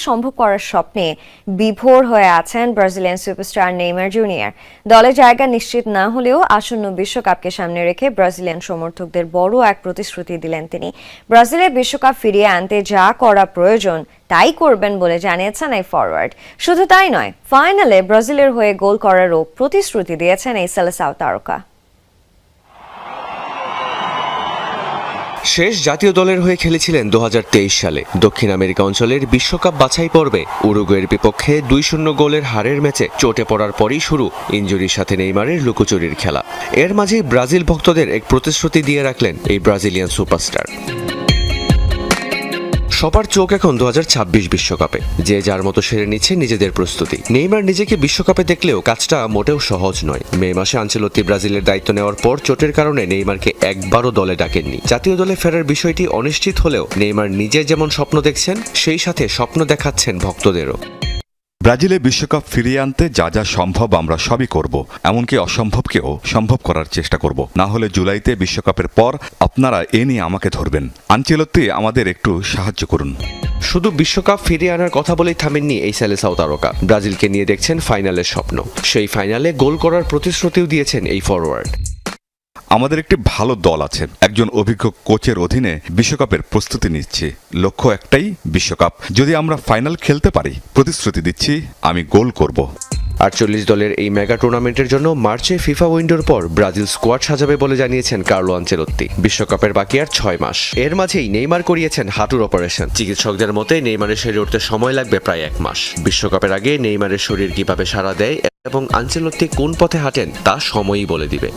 সম্ভব করার স্বপ্নে বিভোর হয়ে আছেন ব্রাজিলিয়ান সুপারস্টার নেইমার জুনিয়র। দলে জায়গা নিশ্চিত না হলেও আসন্ন বিশ্বকাপকে সামনে রেখে ব্রাজিলিয়ান সমর্থকদের বড় এক প্রতিশ্রুতি দিলেন তিনি। ব্রাজিলের বিশ্বকাপ ফিরিয়ে আনতে যা করা প্রয়োজন তাই করবেন বলে জানিয়েছেন এই ফরওয়ার্ড। শুধু তাই নয়, ফাইনালে ব্রাজিলের হয়ে গোল করারও প্রতিশ্রুতি দিয়েছেন এই সেলেসাও তারকা। শেষ জাতীয় দলের হয়ে খেলেছিলেন 2023 সালে দক্ষিণ আমেরিকা অঞ্চলের বিশ্বকাপ বাছাই পর্বে উরুগুয়ের বিপক্ষে 2-0 গোলের হারের ম্যাচে চোটে পড়ার পরই শুরু ইনজুরির সাথে নেইমারের লুকোচুরির খেলা। এর মাঝেই ব্রাজিল ভক্তদের এক প্রতিশ্রুতি দিয়ে রাখলেন এই ব্রাজিলিয়ান সুপারস্টার। সবার চোখ এখন 2026 বিশ্বকাপে, যে যার মতো সেরে নিচ্ছে নিজেদের প্রস্তুতি। নেইমার নিজেকে বিশ্বকাপে দেখলেও কাজটা মোটেও সহজ নয়। মে মাসে আনচেলত্তি ব্রাজিলের দায়িত্ব নেওয়ার পর চোটের কারণে নেইমারকে একবারও দলে ডাকেননি। জাতীয় দলে ফেরার বিষয়টি অনিশ্চিত হলেও নেইমার নিজে যেমন স্বপ্ন দেখছেন, সেই সাথে স্বপ্ন দেখাচ্ছেন ভক্তদেরও। ব্রাজিলে বিশ্বকাপ ফিরিয়ে আনতে যা যা সম্ভব আমরা সবই করব, এমনকি অসম্ভবকেও সম্ভব করার চেষ্টা করব। না হলে জুলাইতে বিশ্বকাপের পর আপনারা এ নিয়ে আমাকে ধরবেন। আনচেলত্তি আমাদের একটু সাহায্য করুন। শুধু বিশ্বকাপ ফিরিয়ে আনার কথা বলেই থামেননি এই সেলেসাও তারকা। ব্রাজিলকে নিয়ে দেখছেন ফাইনালের স্বপ্ন। সেই ফাইনালে গোল করার প্রতিশ্রুতিও দিয়েছেন এই ফরওয়ার্ড। আমাদের একটি ভালো দল আছে, একজন অভিজ্ঞ কোচের অধীনে বিশ্বকাপের প্রস্তুতি নিচ্ছি। লক্ষ্য একটাই, বিশ্বকাপ। যদি আমরা ফাইনাল খেলতে পারি, প্রতিশ্রুতি দিচ্ছি আমি গোল করব। 48 দলের এই মেগা টুর্নামেন্টের জন্য মার্চে ফিফা উইন্ডোর পর ব্রাজিল স্কোয়াড সাজাবে বলে জানিয়েছেন কার্লো আনচেলত্তি। বিশ্বকাপের বাকি আর 6 মাস। এর মাঝেই নেইমার করিয়েছেন হাঁটুর অপারেশন। চিকিৎসকদের মতে নেইমারের সেরে উঠতে সময় লাগবে প্রায় 1 মাস। বিশ্বকাপের আগে নেইমারের শরীর কিভাবে সাড়া দেয় এবং আনচেলত্তি কোন পথে হাঁটেন তা সময়ই বলে দিবে।